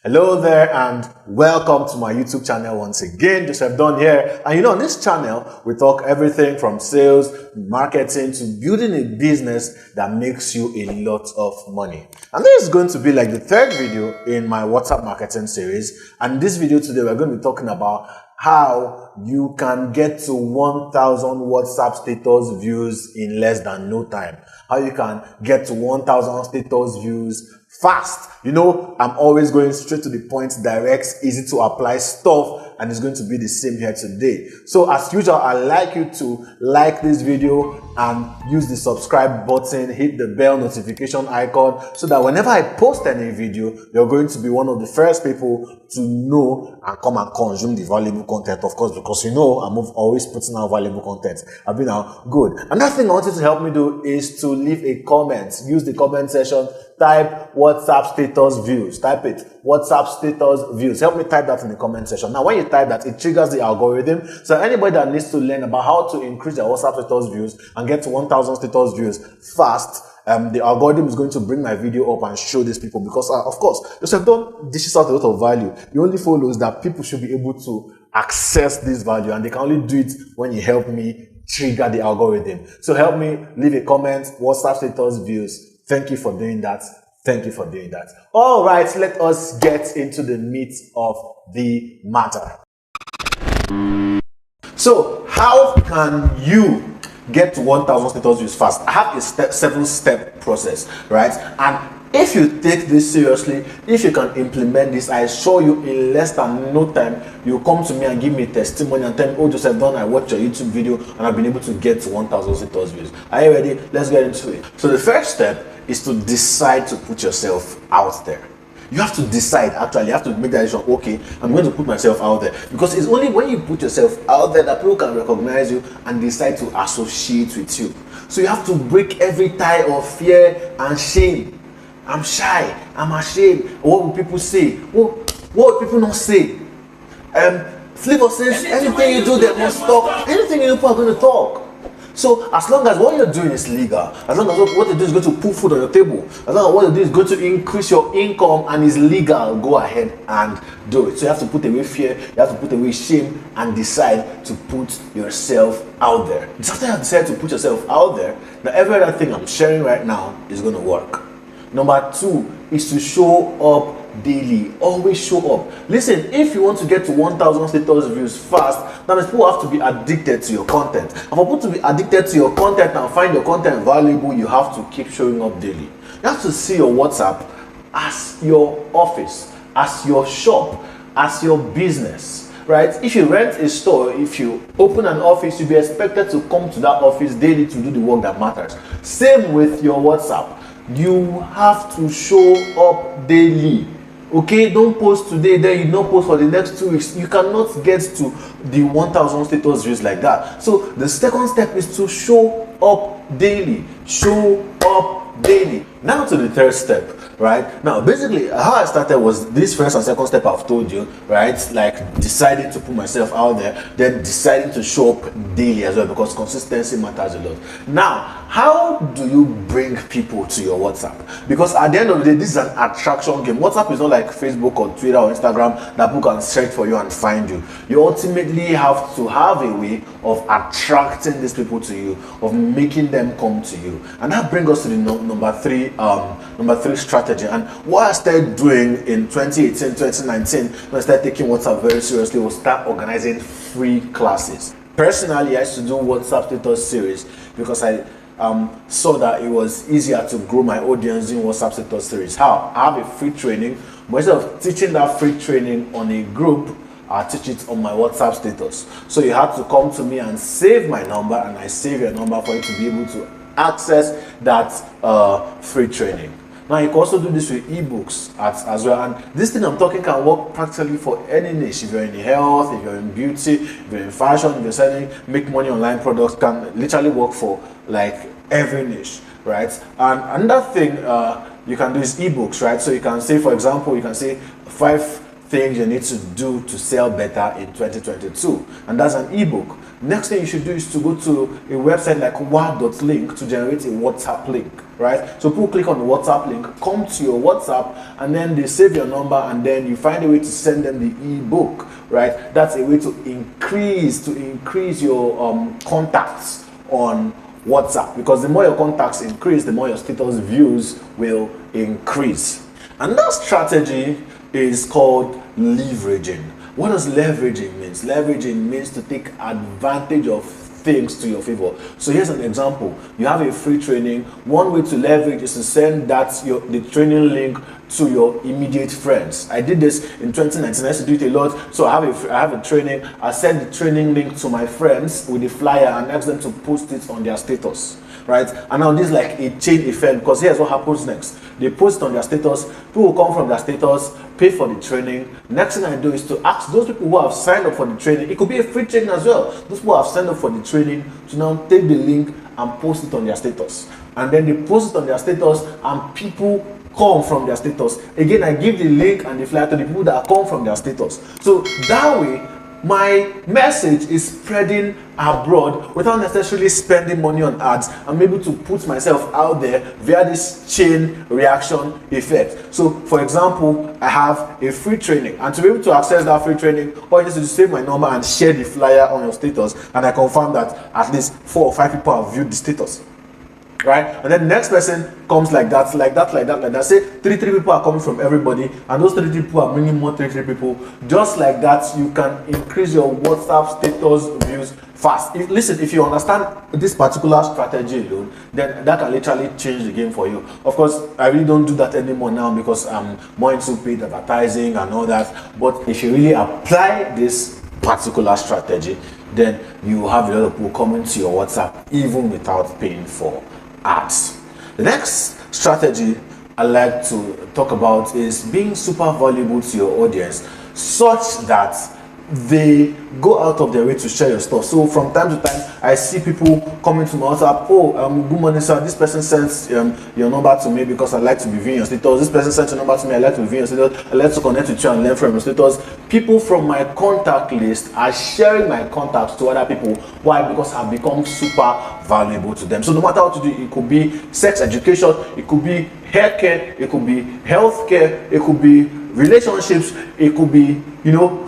Hello there and welcome to my YouTube channel once again. Joseph Don here. And on this channel, we talk everything from sales, marketing to building a business that makes you a lot of money. And this is going to be like the third video in my WhatsApp marketing series. And this video today, we're going to be talking about how you can get to 1,000 WhatsApp status views in less than no time. How you can get to 1,000 status views fast. I'm always going straight to the point, direct, easy to apply stuff, and it's going to be the same here today. So as usual, I'd like you to like this video and use the subscribe button, hit the bell notification icon, so that whenever I post any video, you're going to be one of the first people to know and come and consume the valuable content, of course, because I'm always putting out valuable content. I've been out good. Another thing I want you to help me do is to leave a comment. Use the comment section. Type WhatsApp status views. Type it. WhatsApp status views. Help me type that in the comment section. Now, when you type that, it triggers the algorithm. So anybody that needs to learn about how to increase their WhatsApp status views and get to 1,000 status views fast, the algorithm is going to bring my video up and show these people because, of course, Joseph Don dishes out a lot of value. He only follows that people should be able to access this value, and they can only do it when you help me trigger the algorithm. So help me leave a comment, WhatsApp status views. Thank you for doing that. Thank you for doing that. All right, let us get into the meat of the matter. So, how can you get to 1,000 status views fast? I have a 7-step process, right? And if you take this seriously, if you can implement this, I assure you in less than no time, you'll come to me and give me a testimony and tell me, oh, Joseph Don, I watched your YouTube video and I've been able to get to 1,000 status views. Are you ready? Let's get into it. So the first step is to decide to put yourself out there. You have to decide, actually, you have to make that decision. Okay, I'm going to put myself out there. Because it's only when you put yourself out there that people can recognize you and decide to associate with you. So you have to break every tie of fear and shame. I'm shy, I'm ashamed. What will people say? What will people not say? Flavor says anything you do, they must talk. Anything you do, people are going to talk. So as long as what you're doing is legal, as long as what you do is going to put food on your table, as long as what you do is going to increase your income and is legal, go ahead and do it. So you have to put away fear, you have to put away shame and decide to put yourself out there. Just after you decide to put yourself out there, now every other thing I'm sharing right now is going to work. Number 2 is to show up daily. Always show up. Listen, if you want to get to 1,000 status views fast, that means people have to be addicted to your content. And for people to be addicted to your content and find your content valuable, you have to keep showing up daily. You have to see your WhatsApp as your office, as your shop, as your business. Right? If you rent a store, if you open an office, you'll be expected to come to that office daily to do the work that matters. Same with your WhatsApp. You have to show up daily. Okay, don't post today, then you don't post for the next 2 weeks. You cannot get to the 1,000 status views like that. So the second step is to show up daily. Show up daily. Now to the third step. Right now, basically how I started was this first and second step I've told you, right? Like deciding to put myself out there, then deciding to show up daily as well, because consistency matters a lot. Now, how do you bring people to your WhatsApp? Because at the end of the day, this is an attraction game. WhatsApp is not like Facebook or Twitter or Instagram that people can search for you and find you. You ultimately have to have a way of attracting these people to you, of making them come to you, and that brings us to the number three strategy. And what I started doing in 2018, 2019, when I started taking WhatsApp very seriously, was start organizing free classes. Personally, I used to do WhatsApp status series because I saw that it was easier to grow my audience in WhatsApp status series. How? I have a free training, but instead of teaching that free training on a group, I teach it on my WhatsApp status. So you have to come to me and save my number, and I save your number for you to be able to access that free training. Now you can also do this with ebooks as well, and this thing I'm talking can work practically for any niche. If you're in health, if you're in beauty, if you're in fashion, if you're selling make money online products, can literally work for like every niche, right? And another thing you can do is ebooks, right? So you can say, for example, you can say 5 things you need to do to sell better in 2022, and that's an ebook. Next thing you should do is to go to a website like wow.link to generate a WhatsApp link. right? So people click on the WhatsApp link, come to your WhatsApp, and then they save your number, and then you find a way to send them the ebook, right? That's a way to increase your contacts on WhatsApp, because the more your contacts increase, the more your status views will increase. And that strategy is called leveraging. What does leveraging mean? Leveraging means to take advantage of things to your favor. So here's an example. You have a free training. One way to leverage is to send the training link to your immediate friends. I did this in 2019. I used to do it a lot. So I have a training. I send the training link to my friends with the flyer and ask them to post it on their status, right? And now this is like a chain effect, because here's what happens next. They post on their status, people will come from their status, pay for the training. Next thing I do is to ask those people who have signed up for the training, it could be a free training as well, those people who have signed up for the training, to now take the link and post it on their status. And then they post it on their status, and people come from their status. Again, I give the link and the flyer to the people that come from their status. So that way, my message is spreading abroad without necessarily spending money on ads. I'm able to put myself out there via this chain reaction effect. So for example, I have a free training, and to be able to access that free training, all you need to do is save my number and share the flyer on your status, and I confirm that at least 4 or 5 people have viewed the status. Right? And then the next person comes like that. Say 3 people are coming from everybody, and those 3 people are bringing more 3 people. Just like that, you can increase your WhatsApp status views fast. If you understand this particular strategy alone, then that can literally change the game for you. Of course, I really don't do that anymore now, because I'm more into paid advertising and all that. But if you really apply this particular strategy, then you have a lot of people coming to your WhatsApp even without paying for ads. The next strategy I like to talk about is being super valuable to your audience, such that they go out of their way to share your stuff. So from time to time, I see people coming to my WhatsApp. Good morning, sir. This person sent your number to me because I like to be viewing your status. This person sent your number to me. I like to be viewing your status. I like to connect with you and learn from your status. People from my contact list are sharing my contacts to other people. Why? Because I've become super valuable to them. So no matter what you do, it could be sex education, it could be hair care, it could be healthcare, it could be relationships, it could be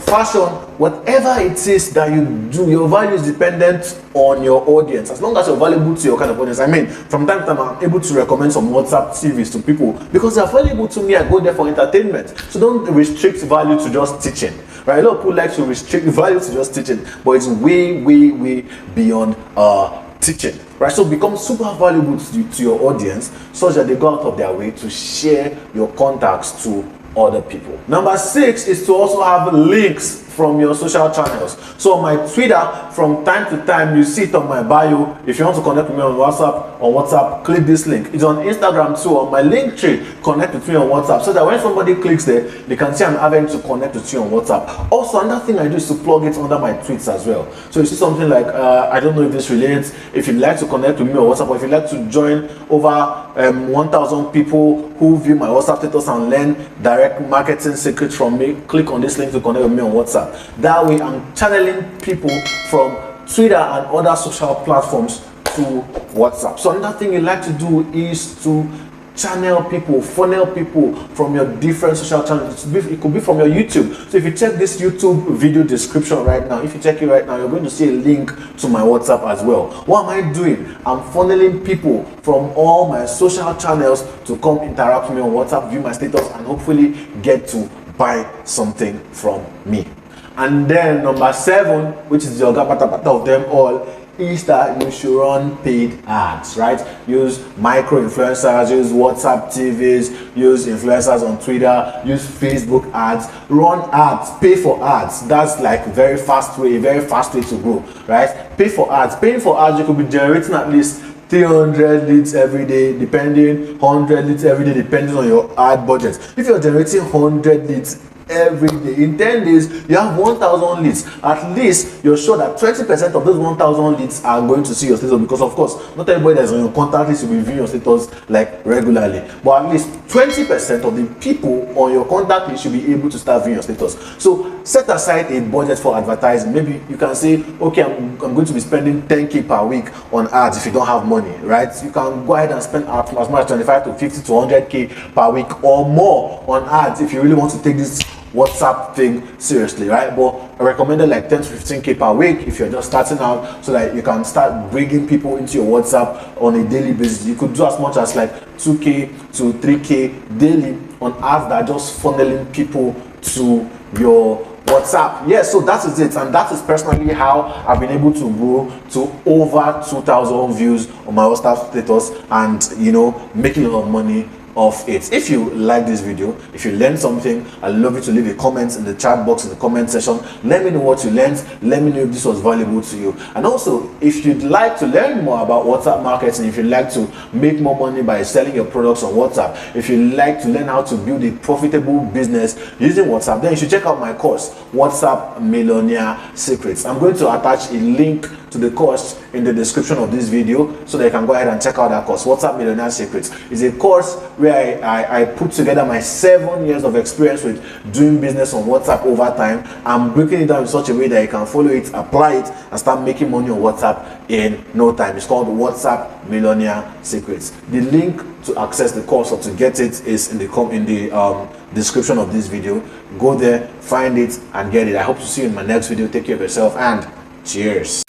fashion, whatever it is that you do, your value is dependent on your audience. As long as you're valuable to your kind of audience. I mean, from time to time I'm able to recommend some WhatsApp series to people because they're valuable to me. I go there for entertainment. So don't restrict value to just teaching, right? A lot of people like to restrict value to just teaching, but it's way beyond teaching, right? So become super valuable to your audience, such that they go out of their way to share your contacts to other people. Number 6 is to also have links from your social channels. So on my Twitter, from time to time, you see it on my bio. If you want to connect with me on WhatsApp, click this link. It's on Instagram too, on my link tree. Connect with me on WhatsApp, so that when somebody clicks there, they can see I'm having to connect with you on WhatsApp. Also, another thing I do is to plug it under my tweets as well. So you see something like, I don't know if this relates, if you'd like to connect with me on WhatsApp, or if you'd like to join over 1,000 people who view my WhatsApp status and learn direct marketing secrets from me, click on this link to connect with me on WhatsApp. That way I'm channeling people from Twitter and other social platforms to WhatsApp. So another thing you like to do is to channel people, funnel people from your different social channels. It could be from your YouTube. So if you check this YouTube video description right now, if you check it right now, you're going to see a link to my WhatsApp as well. What am I doing? I'm funneling people from all my social channels to come interact with me on WhatsApp, view my status, and hopefully get to buy something from me. And then number 7, which is the Oga Patapata of them all, is that you should run paid ads, right? Use micro influencers, use WhatsApp TVs, use influencers on Twitter, use Facebook ads, run ads, pay for ads. That's like a very fast way to grow, right? Pay for ads. Paying for ads, you could be generating at least 300 leads every day, 100 leads every day, depending on your ad budget. If you're generating 100 leads every day, in 10 days you have 1,000 leads. At least you're sure that 20% of those 1,000 leads are going to see your status, because of course not everybody that's on your contact list will be viewing your status like regularly, but at least 20% of the people on your contact list should be able to start viewing your status. So set aside a budget for advertising. Maybe you can say, okay, I'm going to be spending 10k per week on ads. If you don't have money, right, you can go ahead and spend as much as 25 to 50 to 100k per week or more on ads if you really want to take this WhatsApp thing seriously, right? But I recommended like 10 to 15k per week if you're just starting out, so that you can start bringing people into your WhatsApp on a daily basis. You could do as much as like 2k to 3k daily on ads that are just funneling people to your WhatsApp. Yeah, so that is it, and that is personally how I've been able to grow to over 2,000 views on my WhatsApp status, and you know, making a lot of money of it. If you like this video, if you learned something, I'd love you to leave a comment in the chat box in the comment section. Let me know what you learned. Let me know if this was valuable to you. And also, if you'd like to learn more about WhatsApp marketing, if you'd like to make more money by selling your products on WhatsApp, if you'd like to learn how to build a profitable business using WhatsApp, then you should check out my course, WhatsApp Millionaire Secrets. I'm going to attach a link to the course in the description of this video, so that you can go ahead and check out that course. WhatsApp Millionaire Secrets is a course where I put together my 7 years of experience with doing business on WhatsApp over time. I'm breaking it down in such a way that you can follow it, apply it, and start making money on WhatsApp in no time. It's called WhatsApp Millionaire Secrets. The link to access the course or to get it is in the description of this video. Go there, find it, and get it. I hope to see you in my next video. Take care of yourself, and cheers.